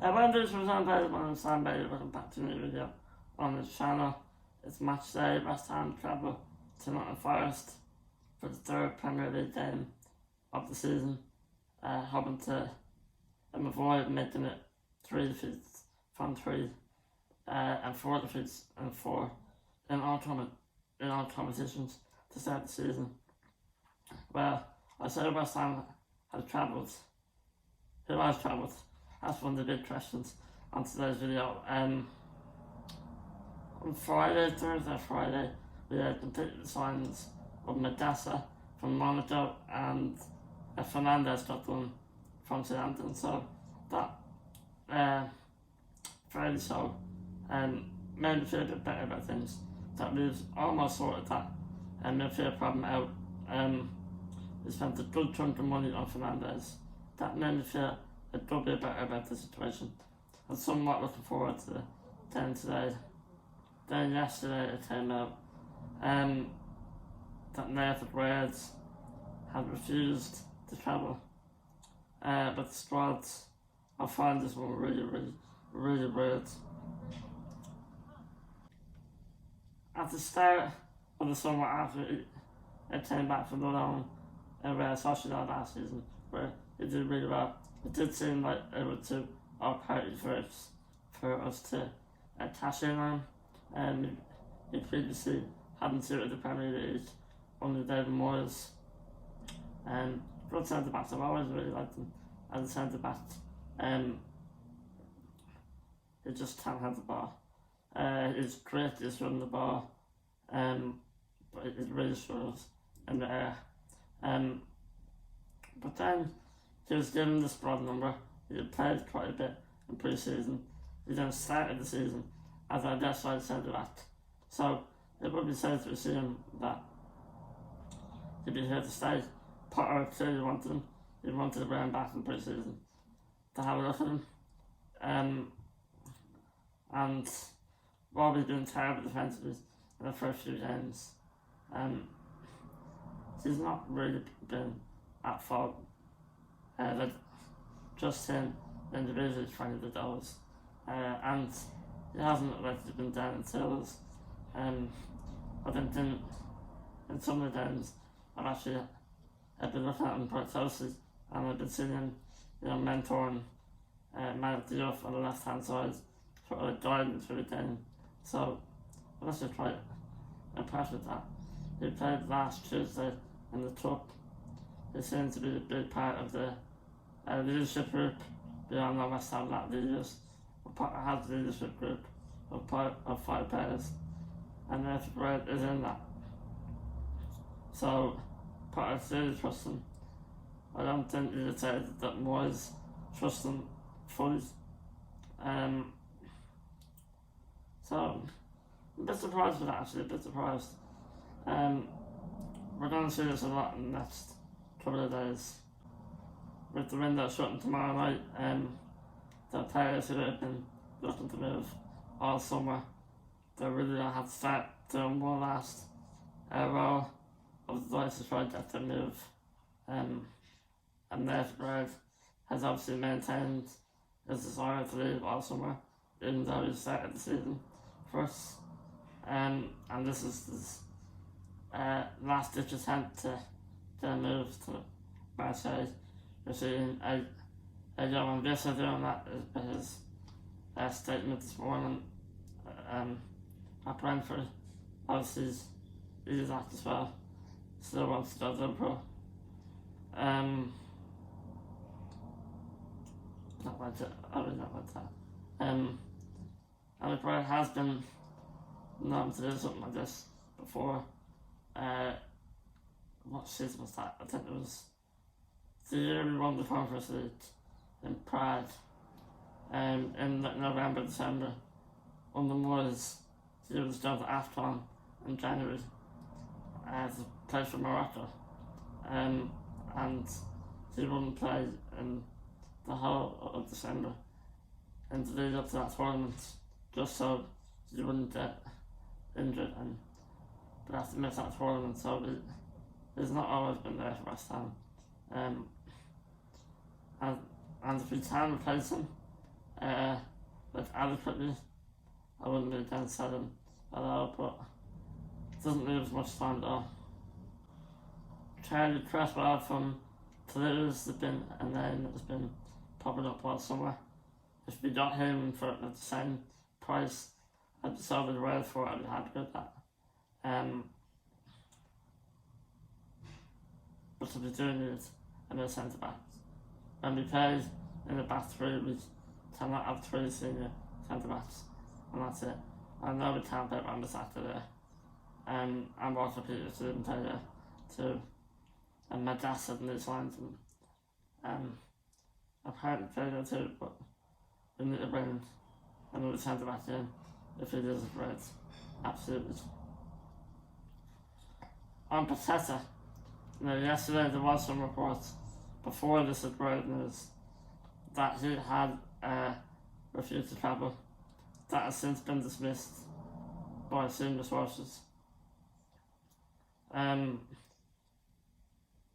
When this was unplayable on Sunday, welcome back to a new video on this channel. It's match day. West Ham travel to Nottingham Forest for the third Premier League game of the season, hoping to avoid making it 3 defeats from 3 and 4 defeats and 4 in all competitions to start the season. Well, I said West Ham has travelled. Who has travelled? That's one of the big questions on today's video. On Thursday, Friday, we had completed the signings of Magassa from Monaco and Fernandes got done from Southampton. So that fairly so made me feel a bit better about things. That we've almost sorted that midfield problem out. We spent a good chunk of money on Fernandes. That made me feel a good bit better about the situation. I'm somewhat looking forward to the game today. Then yesterday it came out that Aguerd had refused to travel. But the squads, I find this one really weird. At the start of the summer, after it came back from the loan Sociedad last season, where it did really well, it did seem like it would suit our party for us to cash in on. We previously hadn't suited the Premier League under David Moyes. Good centre backs, I've always really liked him as a centre back. He just can't have the ball. He's great, he's running the ball, but it really struggles in the air. But then he was given the squad number. He had played quite a bit in pre-season. He then started the season as our left side centre back. So it would be safe to assume that he'd be here to stay. Potter clearly wanted him. He wanted to bring him back in pre-season to have a look at him. And while we've been terrible defensively in the first few games, he's not really been at fault. Just him individually trying the goals, and he hasn't really been down in tools. I think in some of the games I've been looking at him quite closely, and I've been seeing him, mentoring Malik Diouf on the left hand side, sort of like guiding through the game. So I was just quite impressed with that. He played last Tuesday in the cup. He seems to be a big part of the leadership group beyond the West Ham leaders. Potter has a leadership group of 5 players, and Aguerd is in that. So Potter clearly trusts him. I don't think you would say that Moyes trusts him fully. So I'm a bit surprised with that, actually, a bit surprised. We're going to see this a lot in the next couple of days. With the window shutting tomorrow night, the players who have been looking to move all summer, they really don't have to start doing one last roll of the dice to try to get their move. And Aguerd has obviously maintained his desire to leave all summer, even though he started the season first. And this is his last ditch attempt to get a move to Marseille. You're seeing Magassa doing that his statement this morning at Brentford. Obviously he's that as well. Still wants to go to Liverpool. Not like that. I really not like that. And Aguerd has been known to do something like this before. What season was that? I think it was the year we won the Conference League in Prague in November, December. Under Moyes, he was going to AFCON in January to play for Morocco. And he wouldn't play in the whole of December and to lead up to that tournament, just so he wouldn't get injured and have to miss that tournament. So he's not always been there for West Ham. And if we can replace him, like adequately, I wouldn't be against selling at all, but it doesn't leave as much time though. Charlie Cresswell from Toulouse has been a name that's been popping up all summer. If we got him for the same price I'd be sold well for, I'd be happy with that. But we do need another centre back. When we played in the back three, we cannot have three senior centre backs, and that's it. I know we can't play Wan-Bissaka there. I'm also Peter didn't play there too. And Magassa Signed, and apparently played there too, but we need to bring another centre back in if it is red. Absolutely. On Paqueta, yesterday there was some reports before this Aguerd news that he had refused to travel. That has since been dismissed by senior sources.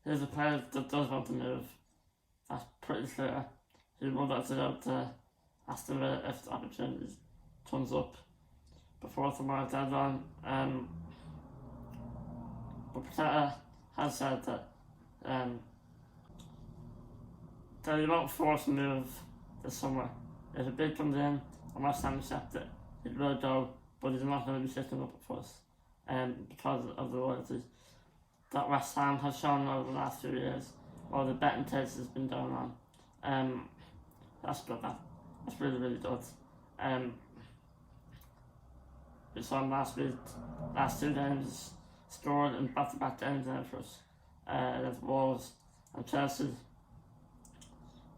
He's a player that does want to move. That's pretty clear. He would like to go to Aston Villa if the opportunity comes up before tomorrow's deadline. But Paqueta has said that he won't force a move this summer. If a bid comes in and West Ham accept it, he will go, but he's not going to be sitting up at first because of the loyalty that West Ham has shown over the last few years, or the betting taste has been going on. That's good. That's really, really good. We saw him last week, last two games, scored in back-to-back games now for us, against Wolves and Chelsea.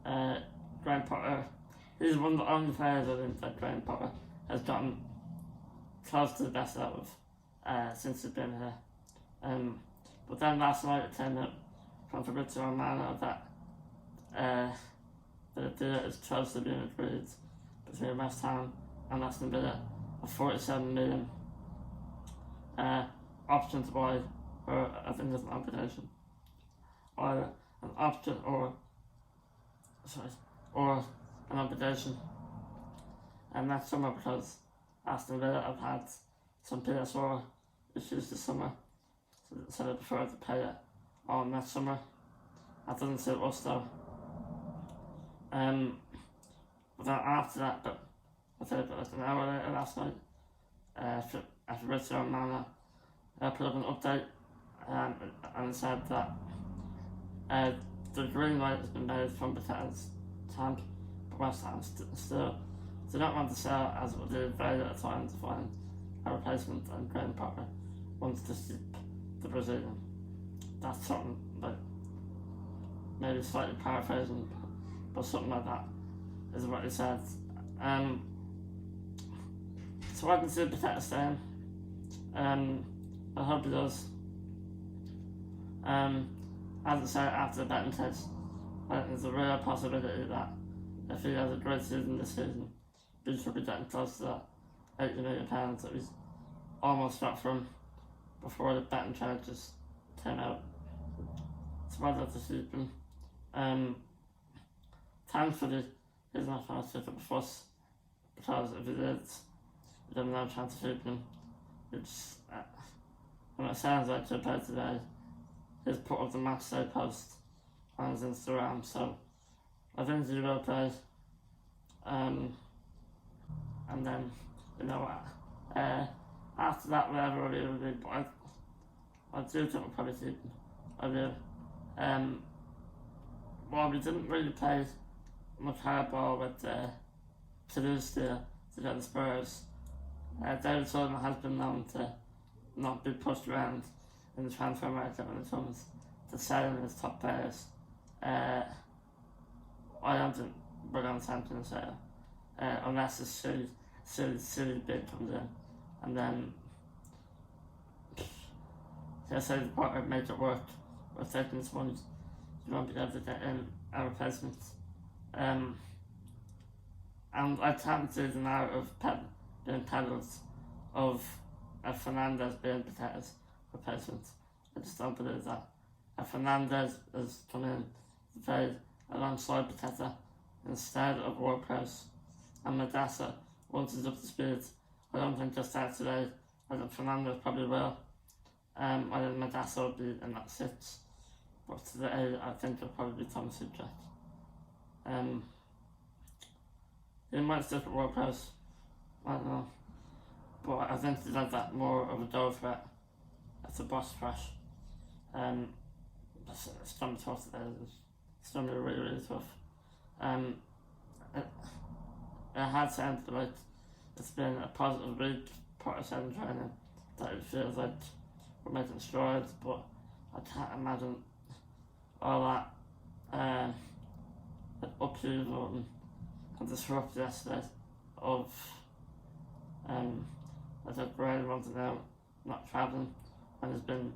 Graham Potter, he's one of the only players I think that Graham Potter has gotten close to the best out of since he's been here. But then last night it came out from Fabrizio Romano that the deal is close to being agreed between West Ham and Aston Villa, a 47 million option to buy, or I think there's an obligation, or an option, or an obligation. And that's summer because Aston Villa have had some PSR issues this summer, so they prefer to pay it all next summer. That doesn't suit us though. But then after that, but I think about like an hour later last night, after Fabrizio Romano put up an update and said that the green light has been made from Paqueta's camp, but West Ham still do not want to sell, as it will do very little time to find a replacement, and Graham Potter wants to keep the Brazilian. That's something like, maybe slightly paraphrasing, but something like that is what he said. So I can see Paqueta staying. I hope he does. As I said, after the betting test, I think there's a real possibility that if he has a great season this season, he should be getting close to that £80 million that he's almost got from before the betting charges came out. So I'd love to keep him. Thankfully, he's not trying to stick up a fuss, because if he did, we'd have no chance of keeping him. It's, and it sounds like to play today, he's put up the Marseille post on his Instagram, so I think he will play. And then, you know what, after that, whatever it will be, but I do think we'll probably keep him. I do. Well, we didn't really play much hardball with Toulouse to get the Spurs. David Sullivan has been known to not be pushed around in the transfer market when it comes to selling his top players. I don't think we're going to tempt him sale unless a silly bid comes in, and then he'll say the partner make it work. We're taking this money, you won't be able to get in a replacement. And I can't see the narrative being peddled of Fernandes being Paqueta's replacement. I just don't believe that. Fernandes has come in to play alongside Paqueta instead of Ward-Prowse, and Magassa, once he's up to speed. I don't think he'll start today. I think Fernandes probably will. I think Magassa will be in that 6. But today, I think it'll probably be Thomas Utrecht. He might stick at World Press. I don't know. But I think he's like that more of a goal threat. It's a boss crash. It's going to be tough today. It's going to be really, really tough. It had sounded like it's been a positive week, part-time training, that it feels like we're making strides, but I can't imagine all that upheaval and disrupt yesterday of I think Aguerd wanted out, not travelling, and there's been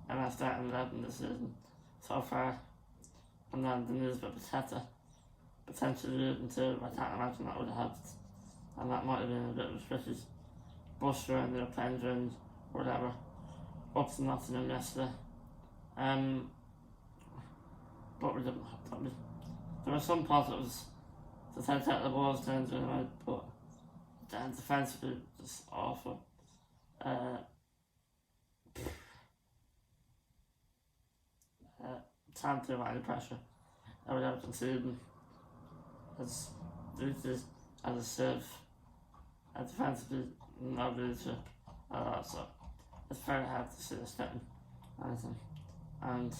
MS starting 11 this season so far, and then the news about Paqueta potentially leading to, I can't imagine that would have happened, and that might have been a bit of a tricky bus journey or plane journey or whatever, up to Nottingham yesterday. But we didn't have that. There were some positives to take out the balls down to the right, but then defensively just awful. Can't do any pressure without conceding. His duties as a sieve, defensively no leadership at all, so it's very hard to see us getting anything. And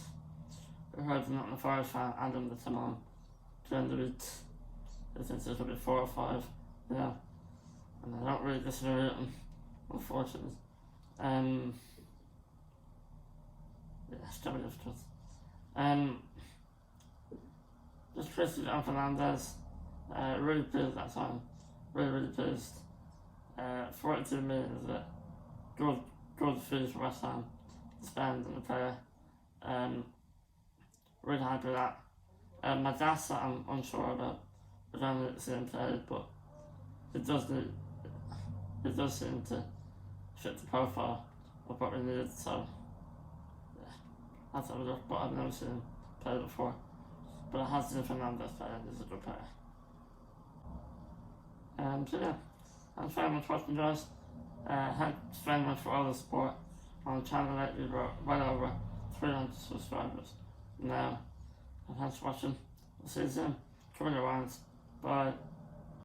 we heard from Nottingham Forest fan Adam that come on during the week. He thinks there's going to be 4 or 5, you know, and I don't really disagree with him, unfortunately. It's going to be difficult. Just critically on Fernandes, really pleased that time, really pleased. 42 million is a good fee for West Ham to spend on the player. Really happy with that. Magassa I'm unsure about, I don't really see him play, but it does seem to fit the profile of what we need, so yeah, that's what we look, but I've never seen him play before. But I have seen Fernandes play and he's a good player. So yeah, thanks very much for watching, guys. Thanks very much for all the support on the channel lately. We're well over 300 subscribers now. And thanks for watching. We'll see you soon. Come on your rounds. Bye.